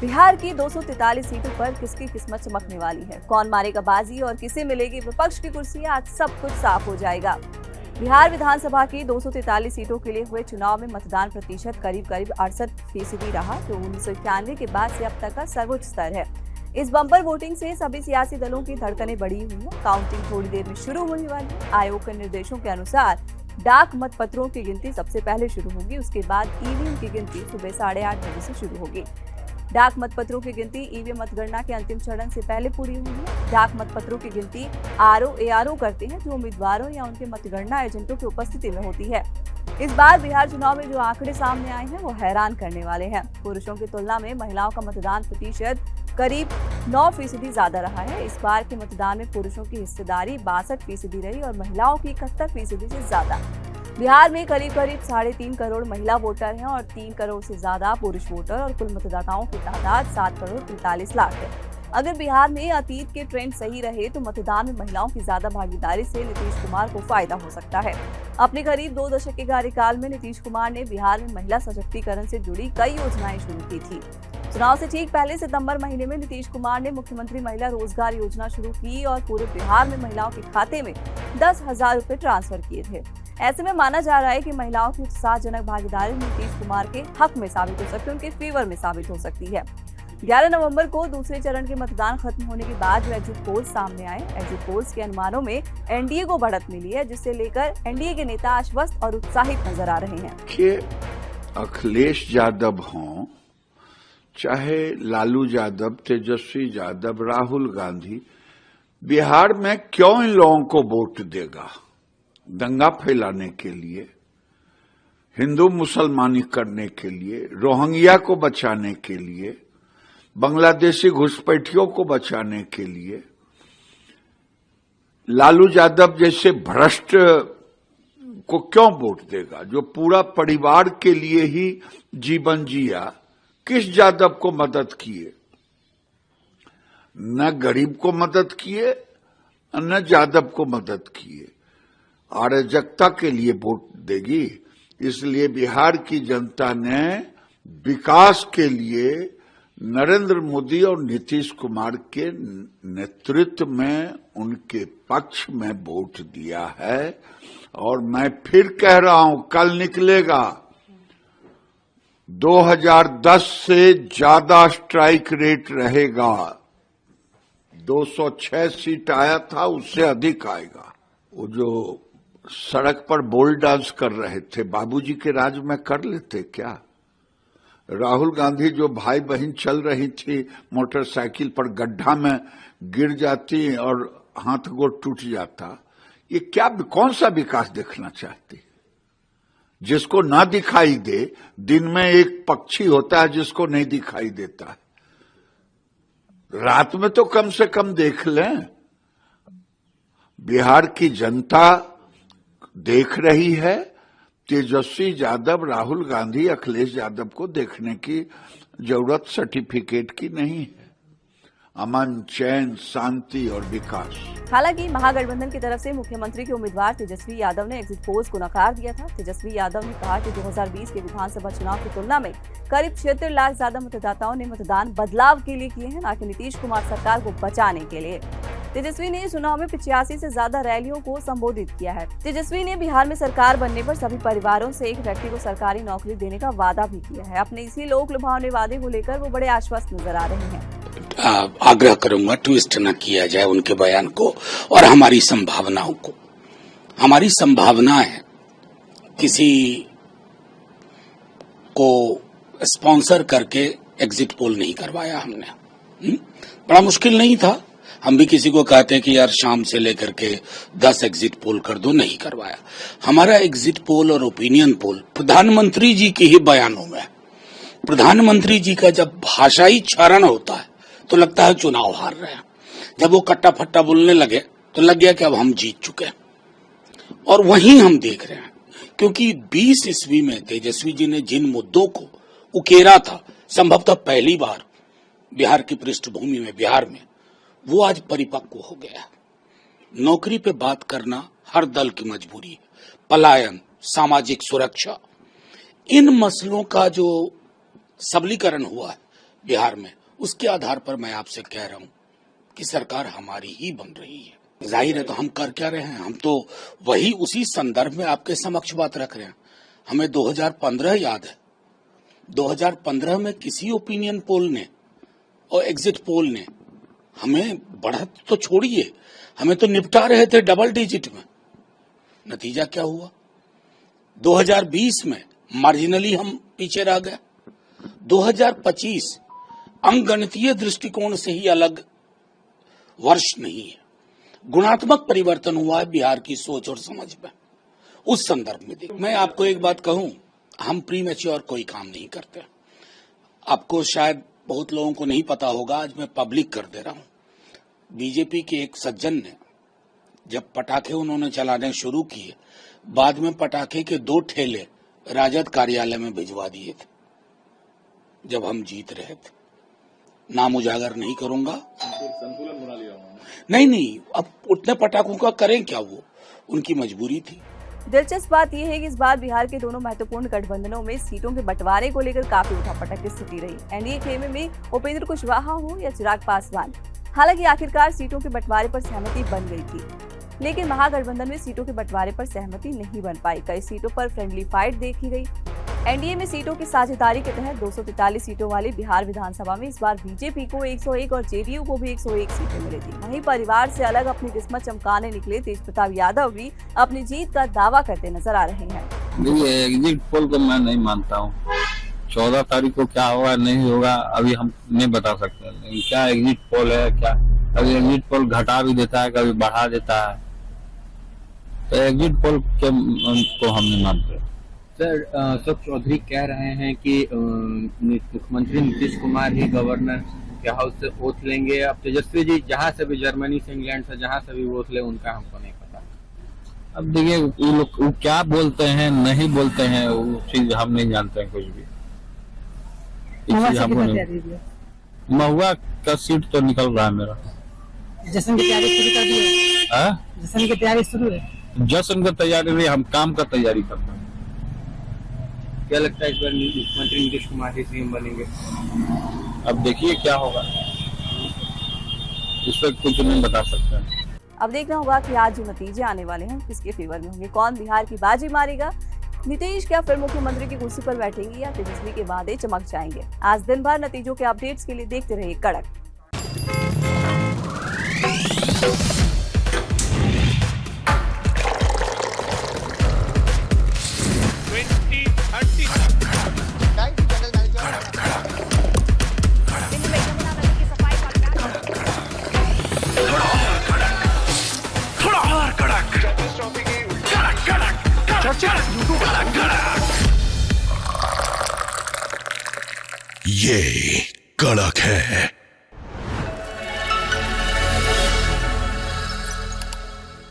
बिहार की 243 सीटों पर किसकी किस्मत चमकने वाली है, कौन मारेगा बाजी और किसे मिलेगी विपक्ष की कुर्सी, आज सब कुछ साफ हो जाएगा। बिहार विधानसभा की 243 सीटों के लिए हुए चुनाव में मतदान प्रतिशत करीब 68% रहा, जो 1991 के बाद से अब तक का सर्वोच्च स्तर है। इस बम्पर वोटिंग से सभी सियासी दलों की धड़कनें बढ़ी हुई हैं। काउंटिंग थोड़ी देर में शुरू होने वाली है। आयोग के निर्देशों के अनुसार डाक मतपत्रों की गिनती सबसे पहले शुरू होगी, उसके बाद ईवीएम की गिनती सुबह 8:30 बजे से शुरू होगी। डाक मतपत्रों की गिनती ईवीएम मतगणना के अंतिम चरण से पहले पूरी हुई है। डाक मतपत्रों की गिनती एआरओ करते हैं, जो उम्मीदवारों या उनके मतगणना एजेंटों की उपस्थिति में होती है। इस बार बिहार चुनाव में जो आंकड़े सामने आए हैं वो हैरान करने वाले हैं। पुरुषों की तुलना में महिलाओं का मतदान प्रतिशत करीब 9% ज्यादा रहा है। इस बार के मतदान में पुरुषों की हिस्सेदारी 62% रही और महिलाओं की 71% से ज्यादा। बिहार में करीब 3.5 करोड़ महिला वोटर हैं और 3 करोड़ से ज्यादा पुरुष वोटर और कुल मतदाताओं की तादाद 7 करोड़ 43 लाख है। अगर बिहार में अतीत के ट्रेंड सही रहे तो मतदान में महिलाओं की ज्यादा भागीदारी से नीतीश कुमार को फायदा हो सकता है। अपने करीब 2 दशक के कार्यकाल में नीतीश कुमार ने बिहार में महिला सशक्तिकरण से जुड़ी कई योजनाएं शुरू की थी। चुनाव से ठीक पहले सितंबर महीने में नीतीश कुमार ने मुख्यमंत्री महिला रोजगार योजना शुरू की और पूरे बिहार में महिलाओं के खाते में 10,000 रुपए ट्रांसफर किए थे। ऐसे में माना जा रहा है कि महिलाओं की उत्साहजनक भागीदारी नीतीश कुमार के हक में साबित हो सकती है, उनके फेवर में साबित हो सकती है। 11 नवंबर को दूसरे चरण के मतदान खत्म होने के बाद जो एग्जिट पोल्स सामने आए, एग्जिट पोल्स के अनुमानों में एनडीए को बढ़त मिली है, जिससे लेकर एनडीए के नेता आश्वस्त और उत्साहित नजर आ रहे हैं। कि अखिलेश यादव हों, चाहे लालू यादव, तेजस्वी यादव, राहुल गांधी, बिहार में क्यों इन लोगों को वोट देगा? दंगा फैलाने के लिए, हिंदू मुसलमानी करने के लिए, रोहिंग्या को बचाने के लिए, बांग्लादेशी घुसपैठियों को बचाने के लिए, लालू यादव जैसे भ्रष्ट को क्यों वोट देगा, जो पूरा परिवार के लिए ही जीवन जिया? किस यादव को मदद किए? न गरीब को मदद किए, न यादव को मदद किए। अराजकता के लिए वोट देगी। इसलिए बिहार की जनता ने विकास के लिए नरेंद्र मोदी और नीतीश कुमार के नेतृत्व में, उनके पक्ष में वोट दिया है। और मैं फिर कह रहा हूं, कल निकलेगा 2010 से ज्यादा स्ट्राइक रेट रहेगा। 206 सीट आया था, उससे अधिक आएगा। वो जो सड़क पर बोल डांस कर रहे थे, बाबूजी के राज में कर लेते क्या? राहुल गांधी जो भाई बहन चल रही थी मोटरसाइकिल पर, गड्ढा में गिर जाती और हाथ गोड़ टूट जाता, ये क्या, कौन सा विकास देखना चाहती? जिसको ना दिखाई दे, दिन में एक पक्षी होता है जिसको नहीं दिखाई देता है, रात में तो कम से कम देख लें। बिहार की जनता देख रही है। तेजस्वी यादव, राहुल गांधी, अखिलेश यादव को देखने की जरूरत सर्टिफिकेट की नहीं है। अमन, चैन, शांति और विकास। हालांकि महागठबंधन की तरफ से मुख्यमंत्री के उम्मीदवार तेजस्वी यादव ने एग्जिट पोल्स को नकार दिया था। तेजस्वी यादव ने कहा कि 2020 के विधानसभा चुनाव की तुलना में करीब 76 लाख ज्यादा मतदाताओं ने मतदान बदलाव के लिए किए हैं, न कि नीतीश कुमार सरकार को बचाने के लिए। तेजस्वी ने चुनाव में 85 से ज्यादा रैलियों को संबोधित किया है। तेजस्वी ने बिहार में सरकार बनने पर सभी परिवारों से एक व्यक्ति को सरकारी नौकरी देने का वादा भी किया है। अपने इसी लोक लुभावने वादे को लेकर वो बड़े आश्वस्त नजर आ रहे हैं। आग्रह करूंगा ट्विस्ट न किया जाए उनके बयान को और हमारी संभावनाओं को। हमारी संभावना है, किसी को स्पॉन्सर करके एग्जिट पोल नहीं करवाया हमने। बड़ा मुश्किल नहीं था। हम भी किसी को कहते हैं कि यार शाम से लेकर के 10 एग्जिट पोल कर दो, नहीं करवाया। हमारा एग्जिट पोल और ओपिनियन पोल प्रधानमंत्री जी के ही बयानों में। प्रधानमंत्री जी का जब भाषाई क्षरण होता है तो लगता है चुनाव हार रहे हैं। जब वो कट्टा फट्टा बोलने लगे तो लग गया कि अब हम जीत चुके हैं। और वहीं हम देख रहे हैं, क्योंकि 20 ईस्वी में तेजस्वी जी ने जिन मुद्दों को उकेरा था, संभवतः पहली बार बिहार की पृष्ठभूमि में, बिहार में, वो आज परिपक्व हो गया। नौकरी पे बात करना हर दल की मजबूरी है। पलायन, सामाजिक सुरक्षा, इन मसलों का जो सबलीकरण हुआ है, बिहार में, उसके आधार पर मैं आपसे कह रहा हूं कि सरकार हमारी ही बन रही है। जाहिर है तो हम कर क्या रहे हैं, हम तो वही उसी संदर्भ में आपके समक्ष बात रख रहे हैं। हमें 2015 याद है, 2015 में किसी ओपिनियन पोल ने और एग्जिट पोल ने हमें बढ़त तो छोड़िए, हमें तो निपटा रहे थे डबल डिजिट में। नतीजा क्या हुआ? 2020 में मार्जिनली हम पीछे रह गए। 2025 अंकगणितीय दृष्टिकोण से ही अलग वर्ष नहीं है, गुणात्मक परिवर्तन हुआ है बिहार की सोच और समझ में। उस संदर्भ में मैं आपको एक बात कहूं, हम प्रीमैच्योर कोई काम नहीं करते। आपको शायद बहुत लोगों को नहीं पता होगा, आज मैं पब्लिक कर दे रहा हूं। बीजेपी के एक सज्जन ने जब पटाखे उन्होंने चलाने शुरू किए, बाद में पटाखे के 2 ठेले राजद कार्यालय में भिजवा दिए थे जब हम जीत रहे थे। नाम उजागर नहीं करूंगा। संतुलन बना लिया नहीं, अब उतने पटाखों का करें क्या, वो उनकी मजबूरी थी। दिलचस्प बात यह है कि इस बार बिहार के दोनों महत्वपूर्ण गठबंधनों में सीटों के बंटवारे को लेकर काफी उठापटक की स्थिति रही। एनडीए खेमे में उपेंद्र कुशवाहा हो या चिराग पासवान, हालांकि आखिरकार सीटों के बंटवारे पर सहमति बन गई थी, लेकिन महागठबंधन में सीटों के बंटवारे पर सहमति नहीं बन पाई। कई सीटों पर फ्रेंडली फाइट देखी गई। एनडीए में सीटों की साझेदारी के तहत 243 सीटों वाली बिहार विधानसभा में इस बार बीजेपी को 101 और जेडीयू को भी 101 सीटें मिली थी। वहीं परिवार से अलग अपनी किस्मत चमकाने निकले तेजप्रताप यादव भी अपनी जीत का दावा करते नजर आ रहे हैं। देखिए, एग्जिट पोल को मैं नहीं मानता हूँ। 14 तारीख को क्या होगा नहीं होगा अभी हम नहीं बता सकते, लेकिन क्या एग्जिट पोल है, क्या कभी एग्जिट पोल घटा भी देता है, कभी बढ़ा देता है, तो एग्जिट पोल को हम नहीं मानते। सर, अशोक चौधरी कह रहे हैं कि मुख्यमंत्री नीतीश कुमार ही गवर्नर के हाउस से वोट लेंगे। अब तेजस्वी जी जहाँ से भी, जर्मनी से, इंग्लैंड से जहाँ से भी वोट ले, उनका हमको नहीं पता। अब देखिए, वो क्या बोलते हैं नहीं बोलते हैं, वो चीज हम नहीं जानते हैं कुछ भी। महुआ का सीट तो निकल रहा है मेरा। जश्न की तैयारी शुरू कर दी है? जश्न की तैयारी शुरू है? जश्न की तैयारी नहीं, हम काम का तैयारी करते हैं। क्या लगता है इस बार मुख्यमंत्री नीतीश कुमार ही सीएम बनेंगे? अब देखिए क्या होगा, इस पर कुछ नहीं बता सकते। अब देखना होगा कि आज जो नतीजे आने वाले हैं किसके फेवर में होंगे, कौन बिहार की बाजी मारेगा। नीतीश क्या फिर मुख्यमंत्री की कुर्सी पर बैठेंगे या तेजस्वी के वादे चमक जाएंगे। आज दिन भर नतीजों के अपडेट्स के लिए देखते रहिए कड़क। ये कड़क है।